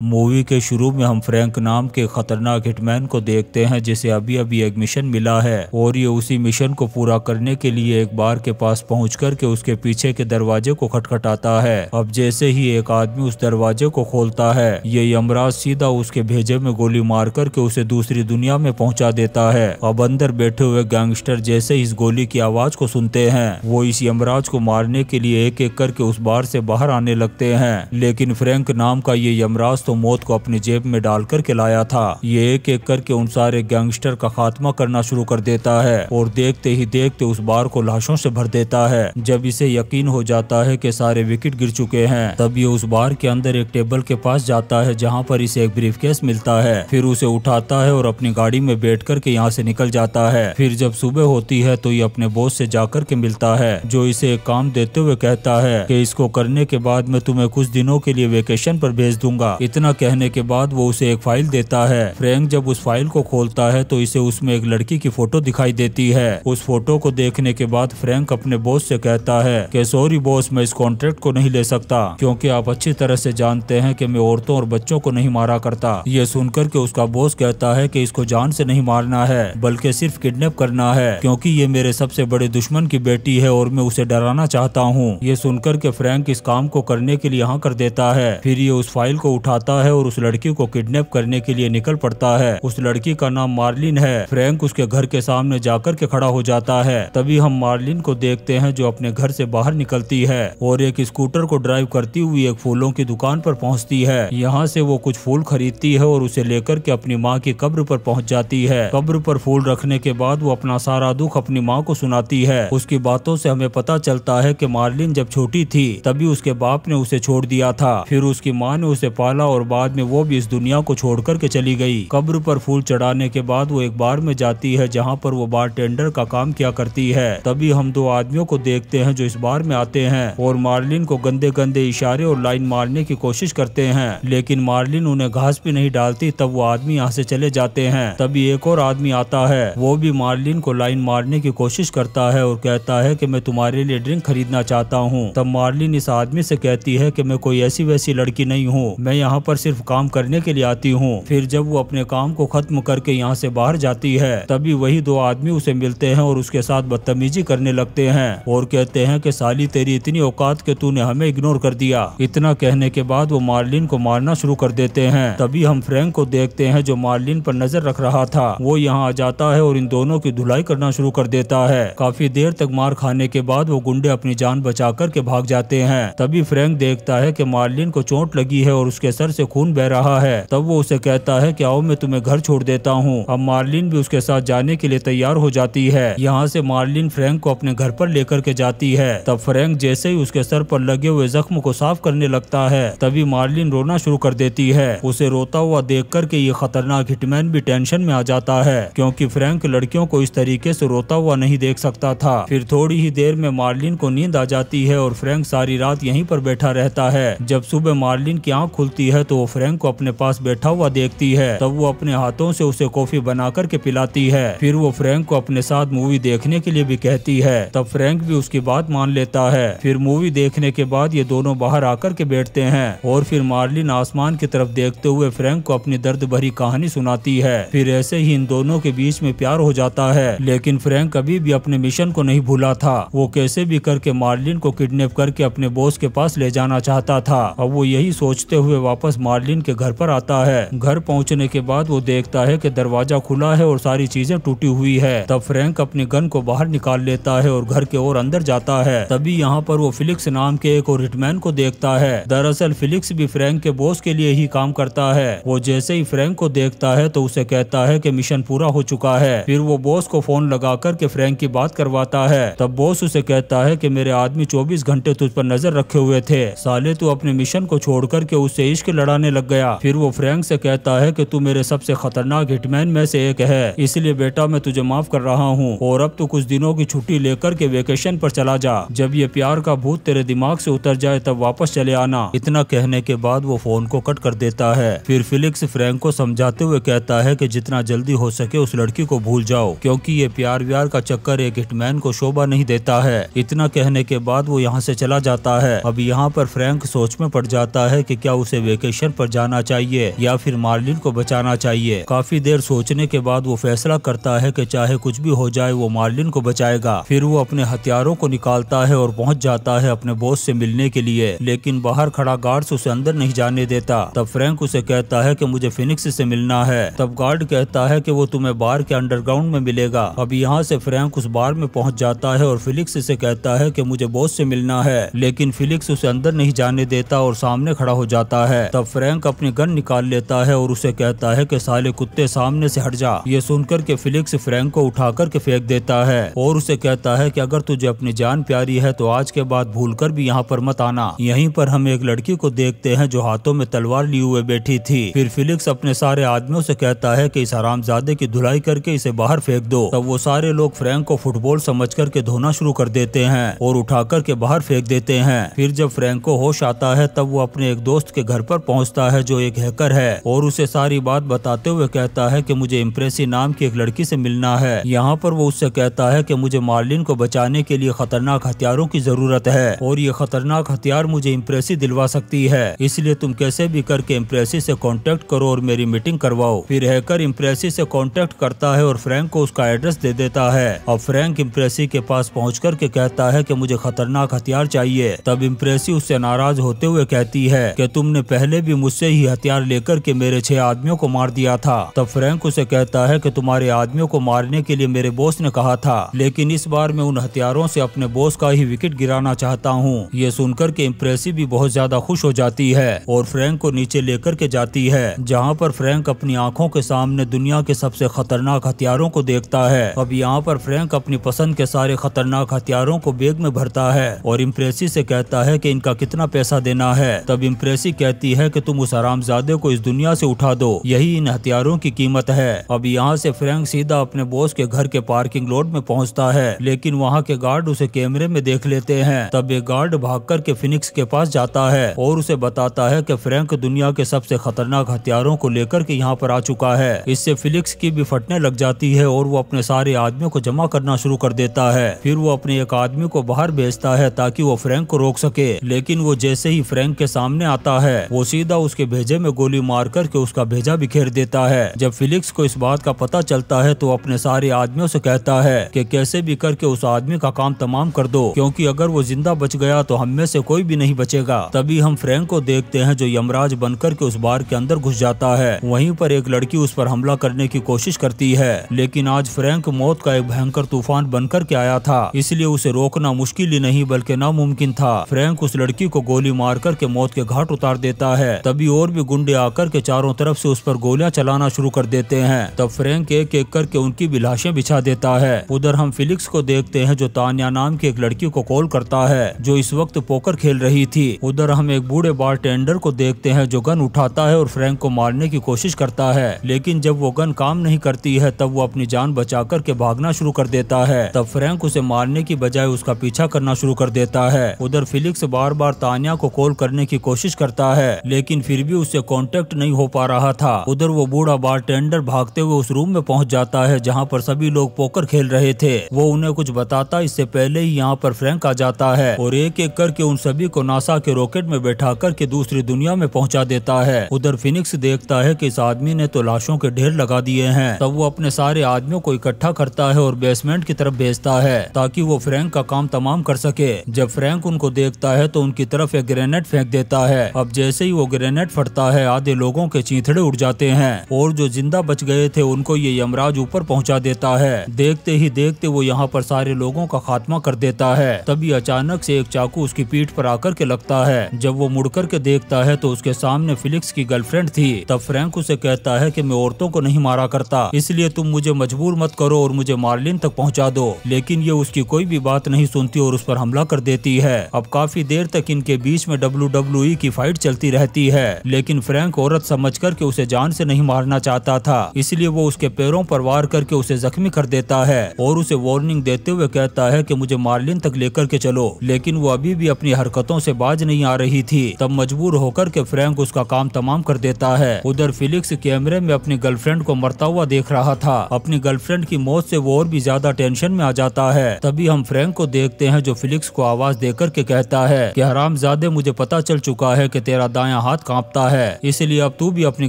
Movie के शुरू में हम फ्रैंक नाम के खतरनाक हिटमैन को देखते हैं जिसे अभी अभी एक मिशन मिला है और ये उसी मिशन को पूरा करने के लिए एक बार के पास पहुंच कर के उसके पीछे के दरवाजे को खटखटाता है। अब जैसे ही एक आदमी उस दरवाजे को खोलता है ये यमराज सीधा उसके भेजे में गोली मार कर के उसे दूसरी दुनिया में पहुंचा देता है। अब अंदर बैठे हुए गैंगस्टर जैसे इस गोली की आवाज को सुनते हैं वो इस यमराज को मारने के लिए एक एक करके उस बार से बाहर आने लगते हैं, लेकिन फ्रैंक नाम का ये यमराज तो मौत को अपनी जेब में डाल कर के लाया था। ये एक एक करके उन सारे गैंगस्टर का खात्मा करना शुरू कर देता है और देखते ही देखते उस बार को लाशों से भर देता है। जब इसे यकीन हो जाता है कि सारे विकेट गिर चुके हैं तब ये उस बार के अंदर एक टेबल के पास जाता है जहां पर इसे एक ब्रीफकेस मिलता है। फिर उसे उठाता है और अपनी गाड़ी में बैठ कर के यहाँ से निकल जाता है। फिर जब सुबह होती है तो ये अपने बॉस से जाकर के मिलता है जो इसे एक काम देते हुए कहता है कि इसको करने के बाद मैं तुम्हें कुछ दिनों के लिए वेकेशन पर भेज दूंगा। इतना कहने के बाद वो उसे एक फाइल देता है। फ्रैंक जब उस फाइल को खोलता है तो इसे उसमें एक लड़की की फोटो दिखाई देती है। उस फोटो को देखने के बाद फ्रैंक अपने बॉस से कहता है कि सॉरी बॉस, मैं इस कॉन्ट्रैक्ट को नहीं ले सकता क्योंकि आप अच्छी तरह से जानते हैं कि मैं औरतों और बच्चों को नहीं मारा करता। ये सुनकर के उसका बॉस कहता है कि इसको जान से नहीं मारना है बल्कि सिर्फ किडनैप करना है क्योंकि ये मेरे सबसे बड़े दुश्मन की बेटी है और मैं उसे डराना चाहता हूँ। ये सुनकर के फ्रैंक इस काम को करने के लिए हाँ कर देता है। फिर ये उस फाइल को उठाता है और उस लड़की को किडनैप करने के लिए निकल पड़ता है। उस लड़की का नाम मार्लिन है। फ्रैंक उसके घर के सामने जाकर के खड़ा हो जाता है। तभी हम मार्लिन को देखते हैं जो अपने घर से बाहर निकलती है और एक स्कूटर को ड्राइव करती हुई एक फूलों की दुकान पर पहुंचती है। यहाँ से वो कुछ फूल खरीदती है और उसे लेकर के अपनी माँ की कब्र पर पहुंच जाती है। कब्र पर फूल रखने के बाद वो अपना सारा दुख अपनी माँ को सुनाती है। उसकी बातों से हमें पता चलता है कि मार्लिन जब छोटी थी तभी उसके बाप ने उसे छोड़ दिया था। फिर उसकी माँ ने उसे पाला और बाद में वो भी इस दुनिया को छोड़ कर के चली गई। कब्र पर फूल चढ़ाने के बाद वो एक बार में जाती है जहाँ पर वो बारटेंडर का काम किया करती है। तभी हम दो आदमियों को देखते हैं जो इस बार में आते हैं और मार्लिन को गंदे गंदे इशारे और लाइन मारने की कोशिश करते हैं, लेकिन मार्लिन उन्हें घास भी नहीं डालती। तब वो आदमी यहाँ से चले जाते हैं। तभी एक और आदमी आता है, वो भी मार्लिन को लाइन मारने की कोशिश करता है और कहता है कि मैं तुम्हारे लिए ड्रिंक खरीदना चाहता हूँ। तब मार्लिन इस आदमी से कहती है कि मैं कोई ऐसी वैसी लड़की नहीं हूँ, मैं यहाँ पर सिर्फ काम करने के लिए आती हूँ। फिर जब वो अपने काम को खत्म करके यहाँ से बाहर जाती है तभी वही दो आदमी उसे मिलते हैं और उसके साथ बदतमीजी करने लगते हैं और कहते हैं कि साली तेरी इतनी औकात कि तूने हमें इग्नोर कर दिया। इतना कहने के बाद वो मार्लिन को मारना शुरू कर देते हैं। तभी हम फ्रैंक को देखते हैं जो मार्लिन पर नजर रख रहा था। वो यहाँ आ जाता है और इन दोनों की धुलाई करना शुरू कर देता है। काफी देर तक मार खाने के बाद वो गुंडे अपनी जान बचा कर के भाग जाते हैं। तभी फ्रैंक देखता है कि मार्लिन को चोट लगी है और उसके सर से खून बह रहा है। तब वो उसे कहता है कि आओ मैं तुम्हें घर छोड़ देता हूँ। अब मार्लिन भी उसके साथ जाने के लिए तैयार हो जाती है। यहाँ से मार्लिन फ्रैंक को अपने घर पर लेकर के जाती है। तब फ्रैंक जैसे ही उसके सर पर लगे हुए जख्म को साफ करने लगता है तभी मार्लिन रोना शुरू कर देती है। उसे रोता हुआ देख कर के ये खतरनाक हिटमैन भी टेंशन में आ जाता है क्योंकि फ्रैंक लड़कियों को इस तरीके से रोता हुआ नहीं देख सकता था। फिर थोड़ी ही देर में मार्लिन को नींद आ जाती है और फ्रैंक सारी रात यहीं पर बैठा रहता है। जब सुबह मार्लिन की आंख खुलती है तो वो फ्रैंक को अपने पास बैठा हुआ देखती है। तब वो अपने हाथों से उसे कॉफी बना कर के पिलाती है। फिर वो फ्रैंक को अपने साथ मूवी देखने के लिए भी कहती है। तब फ्रैंक भी उसकी बात मान लेता है। फिर मूवी देखने के बाद ये दोनों बाहर आकर के बैठते हैं और फिर मार्लिन आसमान की तरफ देखते हुए फ्रैंक को अपनी दर्द भरी कहानी सुनाती है। फिर ऐसे ही इन दोनों के बीच में प्यार हो जाता है, लेकिन फ्रैंक कभी भी अपने मिशन को नहीं भूला था। वो कैसे भी करके मार्लिन को किडनैप करके अपने बॉस के पास ले जाना चाहता था। अब वो यही सोचते हुए वापस मार्लिन के घर पर आता है। घर पहुंचने के बाद वो देखता है कि दरवाजा खुला है और सारी चीजें टूटी हुई है। तब फ्रैंक अपनी गन को बाहर निकाल लेता है और घर के और अंदर जाता है। तभी यहाँ पर वो फिलिक्स नाम के एक और हिटमैन को देखता है। दरअसल फिलिक्स भी फ्रैंक के बॉस के लिए ही काम करता है। वो जैसे ही फ्रैंक को देखता है तो उसे कहता है कि मिशन पूरा हो चुका है। फिर वो बॉस को फोन लगा कर के फ्रैंक की बात करवाता है। तब बॉस उसे कहता है कि मेरे आदमी 24 घंटे तुझ पर नजर रखे हुए थे, साले तू अपने मिशन को छोड़ कर के उससे इश्क लड़ाने लग गया। फिर वो फ्रैंक से कहता है कि तू मेरे सबसे खतरनाक हिटमैन में से एक है, इसलिए बेटा मैं तुझे माफ कर रहा हूँ और अब तू कुछ दिनों की छुट्टी लेकर के वेकेशन पर चला जा। जब ये प्यार का भूत तेरे दिमाग से उतर जाए तब वापस चले आना। इतना कहने के बाद वो फोन को कट कर देता है। फिर फिलिक्स फ्रैंक को समझाते हुए कहता है कि जितना जल्दी हो सके उस लड़की को भूल जाओ क्योंकि ये प्यार व्यार का चक्कर एक हिटमैन को शोभा नहीं देता है। इतना कहने के बाद वो यहाँ से चला जाता है। अब यहाँ पर फ्रैंक सोच में पड़ जाता है कि क्या उसे वेकेशन लोकेशन पर जाना चाहिए या फिर मार्लिन को बचाना चाहिए। काफी देर सोचने के बाद वो फैसला करता है कि चाहे कुछ भी हो जाए वो मार्लिन को बचाएगा। फिर वो अपने हथियारों को निकालता है और पहुंच जाता है अपने बॉस से मिलने के लिए, लेकिन बाहर खड़ा गार्ड्स उसे अंदर नहीं जाने देता। तब फ्रैंक उसे कहता है कि मुझे फिनिक्स से मिलना है। तब गार्ड कहता है कि वो तुम्हें बार के अंडरग्राउंड में मिलेगा। अब यहाँ से फ्रैंक उस बार में पहुंच जाता है और फिलिक्स से कहता है कि मुझे बॉस से मिलना है, लेकिन फिलिक्स उसे अंदर नहीं जाने देता और सामने खड़ा हो जाता है। तब फ्रैंक अपनी गन निकाल लेता है और उसे कहता है कि साले कुत्ते सामने से हट जा। ये सुनकर के फिलिक्स फ्रैंक को उठाकर के फेंक देता है और उसे कहता है कि अगर तुझे अपनी जान प्यारी है तो आज के बाद भूलकर भी यहाँ पर मत आना। यहीं पर हम एक लड़की को देखते हैं जो हाथों में तलवार लिए हुए बैठी थी। फिर फिलिक्स अपने सारे आदमियों से कहता है कि इस हरामजादे की धुलाई करके इसे बाहर फेंक दो। तब वो सारे लोग फ्रैंक को फुटबॉल समझ करके धोना शुरू कर देते हैं और उठा करके बाहर फेंक देते हैं। फिर जब फ्रैंक को होश आता है तब वो अपने एक दोस्त के घर पर पहुंचता है जो एक हैकर है और उसे सारी बात बताते हुए कहता है कि मुझे इम्प्रेसी नाम की एक लड़की से मिलना है। यहाँ पर वो उससे कहता है कि मुझे मार्लिन को बचाने के लिए खतरनाक हथियारों की जरूरत है और ये खतरनाक हथियार मुझे इम्प्रेसी दिलवा सकती है, इसलिए तुम कैसे भी करके इम्प्रेसी से कांटेक्ट करो और मेरी मीटिंग करवाओ। फिर हैकर इम्प्रेसी से कांटेक्ट करता है और फ्रैंक को उसका एड्रेस दे देता है। अब फ्रैंक इम्प्रेसी के पास पहुँच करके कहता है कि मुझे खतरनाक हथियार चाहिए। तब इम्प्रेसी उससे नाराज होते हुए कहती है कि तुमने पहले भी मुझसे ही हथियार लेकर के मेरे 6 आदमियों को मार दिया था। तब फ्रैंक उसे कहता है कि तुम्हारे आदमियों को मारने के लिए मेरे बॉस ने कहा था, लेकिन इस बार मैं उन हथियारों से अपने बॉस का ही विकेट गिराना चाहता हूँ। ये सुनकर के इम्प्रेसी भी बहुत ज्यादा खुश हो जाती है और फ्रैंक को नीचे लेकर के जाती है, जहाँ पर फ्रैंक अपनी आंखों के सामने दुनिया के सबसे खतरनाक हथियारों को देखता है। अब यहाँ पर फ्रैंक अपनी पसंद के सारे खतरनाक हथियारों को बैग में भरता है और इम्प्रेसी से कहता है कि इनका कितना पैसा देना है। तब इम्प्रेसी कहती है कि तुम उस हरामजादे को इस दुनिया से उठा दो, यही इन हथियारों की कीमत है। अब यहाँ से फ्रैंक सीधा अपने बॉस के घर के पार्किंग लॉट में पहुँचता है, लेकिन वहाँ के गार्ड उसे कैमरे में देख लेते हैं। तब एक गार्ड भागकर के फिनिक्स के पास जाता है और उसे बताता है कि फ्रैंक दुनिया के सबसे खतरनाक हथियारों को लेकर के यहाँ पर आ चुका है। इससे फिलिक्स की भी फटने लग जाती है और वो अपने सारे आदमियों को जमा करना शुरू कर देता है। फिर वो अपने एक आदमी को बाहर भेजता है ताकि वो फ्रैंक को रोक सके, लेकिन वो जैसे ही फ्रैंक के सामने आता है वो सीधा उसके भेजे में गोली मार करके उसका भेजा बिखेर देता है। जब फिलिक्स को इस बात का पता चलता है तो अपने सारे आदमियों से कहता है कि कैसे भी करके उस आदमी का काम तमाम कर दो, क्योंकि अगर वो जिंदा बच गया तो हम में से कोई भी नहीं बचेगा। तभी हम फ्रैंक को देखते हैं जो यमराज बनकर के उस बार के अंदर घुस जाता है। वहीं पर एक लड़की उस पर हमला करने की कोशिश करती है, लेकिन आज फ्रैंक मौत का एक भयंकर तूफान बनकर के आया था, इसलिए उसे रोकना मुश्किल ही नहीं बल्कि नामुमकिन था। फ्रैंक उस लड़की को गोली मार कर के मौत के घाट उतार देता है। तभी और भी गुंडे आकर के चारों तरफ से उस पर गोलियां चलाना शुरू कर देते हैं। तब फ्रैंक एक एक करके उनकी भी लाशें बिछा देता है। उधर हम फिलिक्स को देखते हैं जो तान्या नाम की एक लड़की को कॉल करता है जो इस वक्त पोकर खेल रही थी। उधर हम एक बूढ़े बारटेंडर को देखते हैं जो गन उठाता है और फ्रैंक को मारने की कोशिश करता है, लेकिन जब वो गन काम नहीं करती है तब वो अपनी जान बचा कर के भागना शुरू कर देता है। तब फ्रैंक उसे मारने की बजाय उसका पीछा करना शुरू कर देता है। उधर फिलिक्स बार बार तान्या को कॉल करने की कोशिश करता है, लेकिन फिर भी उससे कांटेक्ट नहीं हो पा रहा था। उधर वो बूढ़ा बारटेंडर भागते हुए उस रूम में पहुंच जाता है जहां पर सभी लोग पोकर खेल रहे थे। वो उन्हें कुछ बताता इससे पहले ही यहाँ पर फ्रैंक आ जाता है और एक एक करके उन सभी को नासा के रॉकेट में बैठा करके दूसरी दुनिया में पहुंचा देता है। उधर फिनिक्स देखता है कि इस आदमी ने तो लाशों के ढेर लगा दिए हैं। तब वो अपने सारे आदमियों को इकट्ठा करता है और बेसमेंट की तरफ भेजता है ताकि वो फ्रैंक का काम तमाम कर सके। जब फ्रैंक उनको देखता है तो उनकी तरफ एक ग्रेनेड फेंक देता है। अब जैसे ही वो ग्रेनेड फटता है आधे लोगों के चीथड़े उड़ जाते हैं और जो जिंदा बच गए थे उनको ये यमराज ऊपर पहुंचा देता है। देखते ही देखते वो यहाँ पर सारे लोगों का खात्मा कर देता है। तभी अचानक से एक चाकू उसकी पीठ पर आकर के लगता है। जब वो मुड़कर के देखता है तो उसके सामने फिलिक्स की गर्लफ्रेंड थी। तब फ्रैंक उसे कहता है कि मैं औरतों को नहीं मारा करता, इसलिए तुम मुझे मजबूर मत करो और मुझे मार्लिन तक पहुंचा दो। लेकिन ये उसकी कोई भी बात नहीं सुनती और उस पर हमला कर देती है। अब काफी देर तक इनके बीच में WWE की फाइट चलती रहती है, लेकिन फ्रैंक औरत समझ करके उसे जान से नहीं मारना चाहता था, इसलिए वो उसके पैरों पर वार करके उसे जख्मी कर देता है और उसे वार्निंग देते हुए कहता है कि मुझे मार्लिन तक लेकर के चलो। लेकिन वो अभी भी अपनी हरकतों से बाज नहीं आ रही थी। तब मजबूर होकर के फ्रैंक उसका काम तमाम कर देता है। उधर फिलिक्स कैमरे में अपनी गर्लफ्रेंड को मरता हुआ देख रहा था। अपनी गर्लफ्रेंड की मौत से वो और भी ज्यादा टेंशन में आ जाता है। तभी हम फ्रैंक को देखते हैं जो फिलिक्स को आवाज देकर के कहता है कि हरामजादे, मुझे पता चल चुका है कि तेरा दायां बायां हाथ कांपता है, इसलिए अब तू भी अपनी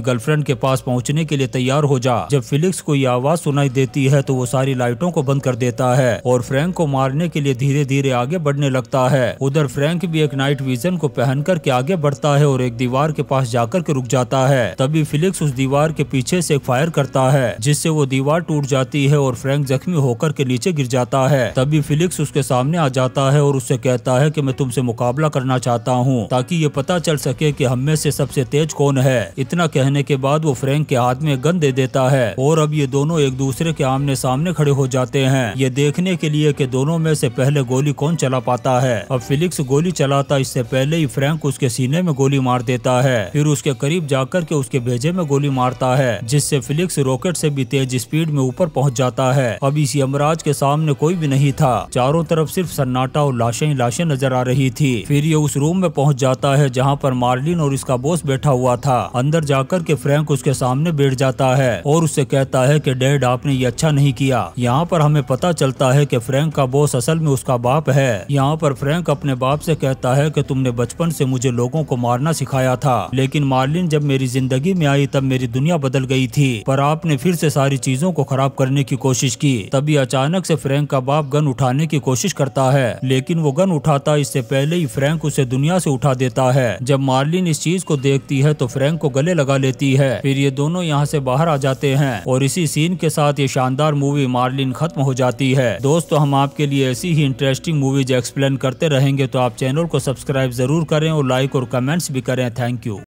गर्लफ्रेंड के पास पहुंचने के लिए तैयार हो जा। जब फिलिक्स को ये आवाज सुनाई देती है तो वो सारी लाइटों को बंद कर देता है और फ्रैंक को मारने के लिए धीरे धीरे आगे बढ़ने लगता है। उधर फ्रैंक भी एक नाइट विजन को पहनकर के आगे बढ़ता है और एक दीवार के पास जाकर के रुक जाता है। तभी फिलिक्स उस दीवार के पीछे से एक फायर करता है, जिससे वो दीवार टूट जाती है और फ्रैंक जख्मी होकर के नीचे गिर जाता है। तभी फिलिक्स उसके सामने आ जाता है और उससे कहता है कि मैं तुमसे मुकाबला करना चाहता हूँ, ताकि ये पता चल सके कि हम में से सबसे तेज कौन है। इतना कहने के बाद वो फ्रैंक के हाथ में गन दे देता है और अब ये दोनों एक दूसरे के आमने सामने खड़े हो जाते हैं, ये देखने के लिए कि दोनों में से पहले गोली कौन चला पाता है। अब फिलिक्स गोली चलाता इससे पहले ही फ्रैंक उसके सीने में गोली मार देता है, फिर उसके करीब जाकर के उसके भेजे में गोली मारता है, जिससे फिलिक्स रॉकेट से भी तेज स्पीड में ऊपर पहुंच जाता है। अब इस यमराज के सामने कोई भी नहीं था, चारों तरफ सिर्फ सन्नाटा और लाशें ही लाशें नजर आ रही थी। फिर ये उस रूम में पहुंच जाता है जहां पर मार्लिन और इसका बॉस बैठा हुआ था। अंदर जाकर के फ्रैंक उसके सामने बैठ जाता है और उससे कहता है कि डैड, आपने ये अच्छा नहीं किया। यहाँ पर हमें पता चलता है कि फ्रैंक का बॉस असल में उसका बाप है। यहाँ पर फ्रैंक अपने बाप से कहता है कि तुमने बचपन से मुझे लोगों को मारना सिखाया था, लेकिन मार्लिन जब मेरी जिंदगी में आई तब मेरी दुनिया बदल गई थी, पर आपने फिर से सारी चीजों को खराब करने की कोशिश की। तभी अचानक से फ्रैंक का बाप गन उठाने की कोशिश करता है, लेकिन वो गन उठाता इससे पहले ही फ्रैंक उसे दुनिया से उठा देता है। जब मार्लिन इस चीज को देखती है तो फ्रैंक को गले लगा लेती है। फिर ये दोनों यहाँ से बाहर आ जाते हैं और इसी सीन के साथ ये शानदार मूवी मार्लिन खत्म हो जाती है। दोस्तों, हम आपके लिए ऐसी ही इंटरेस्टिंग मूवीज एक्सप्लेन करते रहेंगे, तो आप चैनल को सब्सक्राइब जरूर करें और लाइक और कमेंट्स भी करें। Thank you.